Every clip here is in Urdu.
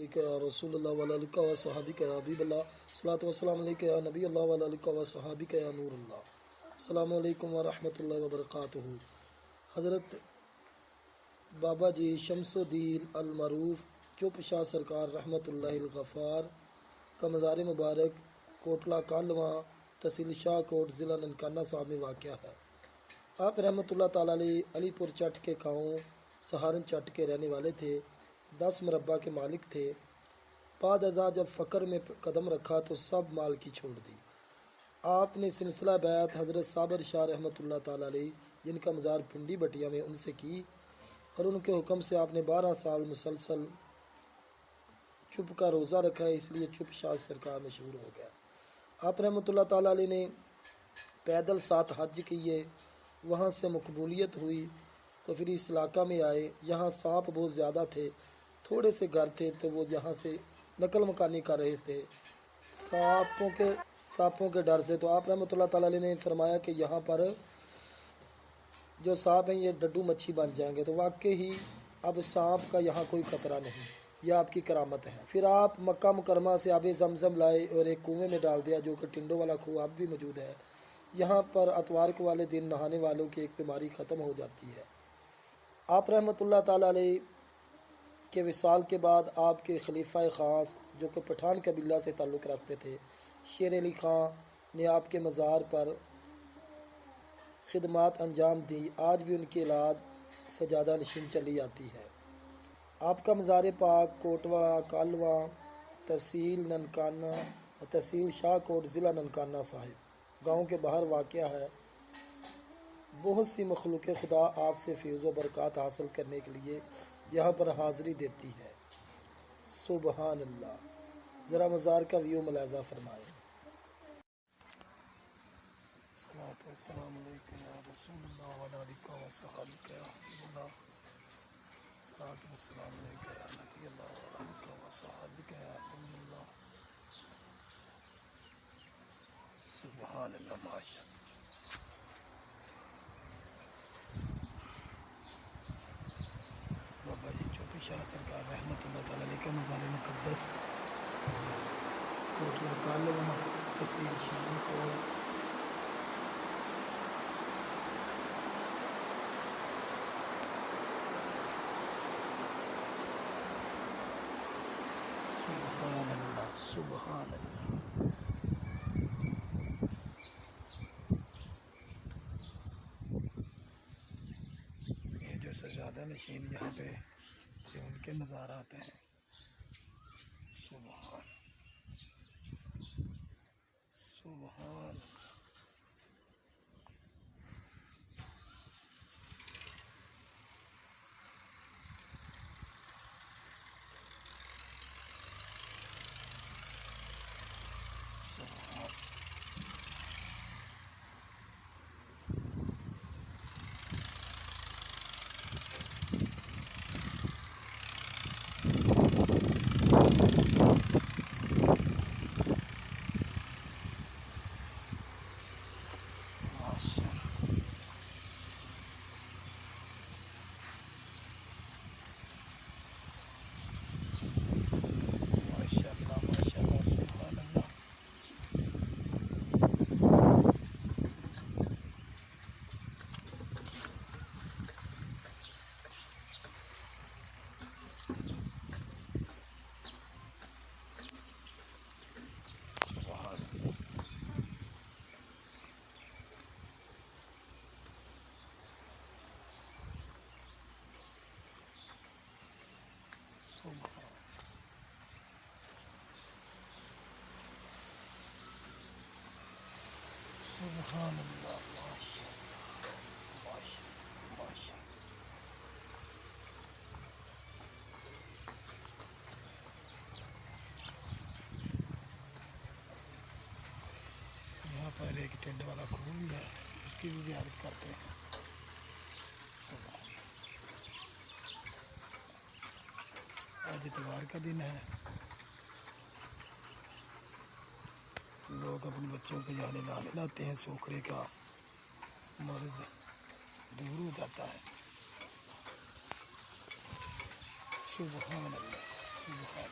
علیک یا رسول اللہ وعلی آلک و صحابک یا حبیب اللہ صلاۃ والسلام علیک یا نبی اللہ وعلی آلک و صحابک یا نور اللہ۔ السلام علیکم ورحمۃ اللہ وبرکاتہ۔ حضرت بابا جی شمس الدین المعروف چپ شاہ سرکار رحمۃ اللہ الغفار کا مزار مبارک کوٹلہ کالواں تحصیل شاہ کوٹ ضلع ننکانہ صاحب میں واقع ہے۔ آپ رحمۃ اللہ تعالیٰ علیہ علی پور چٹ کے گاؤں سہارن چٹ کے رہنے والے تھے، 10 مربع کے مالک تھے۔ بعد ازاں جب فقر میں قدم رکھا تو سب مال کی چھوڑ دی۔ آپ نے سلسلہ بیعت حضرت صابر شاہ رحمۃ اللہ تعالیٰ علیہ جن کا مزار پنڈی بٹیا میں ان سے کی، اور ان کے حکم سے آپ نے 12 سال مسلسل چپ کا روزہ رکھا ہے، اس لیے چپ شاہ سرکار مشہور ہو گیا۔ آپ رحمۃ اللہ تعالیٰ علیہ نے پیدل 7 حج کیے، وہاں سے مقبولیت ہوئی تو پھر اس علاقہ میں آئے۔ یہاں سانپ بہت زیادہ تھے، تھوڑے سے گھر تھے تو وہ یہاں سے نقل مکانی کر رہے تھے سانپوں کے ڈر سے۔ تو آپ رحمۃ اللہ تعالیٰ علیہ نے فرمایا کہ یہاں پر جو سانپ ہیں یہ ڈڈو مچھی بن جائیں گے، تو واقعی ہی اب سانپ کا یہاں کوئی خطرہ نہیں، یہ آپ کی کرامت ہے۔ پھر آپ مکہ مکرمہ سے آب زمزم لائے اور ایک کنویں میں ڈال دیا، جو کہ ٹنڈو والا کنواں اب بھی موجود ہے۔ یہاں پر اتوار کے والے دن نہانے والوں کی ایک بیماری ختم ہو جاتی ہے۔ آپ رحمۃ اللہ تعالیٰ علیہ کے وصال کے بعد آپ کے خلیفہ خاص جو کہ پٹھان قبیلہ سے تعلق رکھتے تھے، شیر علی خان نے آپ کے مزار پر خدمات انجام دی۔ آج بھی ان کی اولاد سجادہ نشین چلی آتی ہے۔ آپ کا مزار پاک کوٹلہ کالواں تحصیل ننکانہ تحصیل شاہ کوٹ ضلع ننکانہ صاحب گاؤں کے باہر واقع ہے۔ بہت سی مخلوق خدا آپ سے فیض و برکات حاصل کرنے کے لیے یہاں پر حاضری دیتی ہے۔ سبحان اللہ۔ ذرا مزار کا ویو ملاحظہ فرمائیں۔ الصلاۃ والسلام علیک یا رسول اللہ وعلی آلک و صحابک یا حبیب اللہ الصلاۃ والسلام علیک یا نبی اللہ وعلی آلک و صحابک یا نور اللہ۔ سبحان اللہ، ماشاء اللہ۔ بابا جی چوپی شاہ سرکار رحمۃ اللہ تعالیٰ علیہ کا مزار مقدس کوٹلہ کالواں تحصیل شاہ کوٹ سبحان اللہ سبحان اللہ۔ یہ جو سجادہ نشین یہاں پہ یہ ان کے مزارات ہیں۔ سبحان سبحان۔ سبحان اللہ، ماشاء اللہ ماشاء اللہ۔ یہاں پر ایک ٹنڈ والا کنواں بھی ہے، اس کی بھی زیارت کرتے ہیں۔ آج اتوار کا دن ہے، لوگ اپنے بچوں کو یہاں نہلانے لاتے ہیں، سوکھڑے کا مرض دور ہو جاتا ہے۔ سبحان اللہ۔ دنیا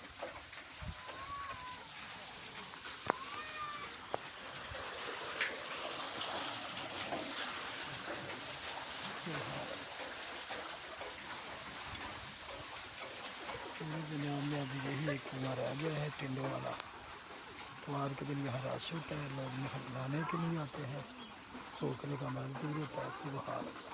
میں ابھی یہی ایک کنواں رہ گیا ہے ٹنڈوں والا. اتوار کے دن یہاں رش ہوتا ہے، لوگ نہلانے کے لیے آتے ہیں، سوکھنے کا مزدور ہوتا ہے. سبحان اللہ.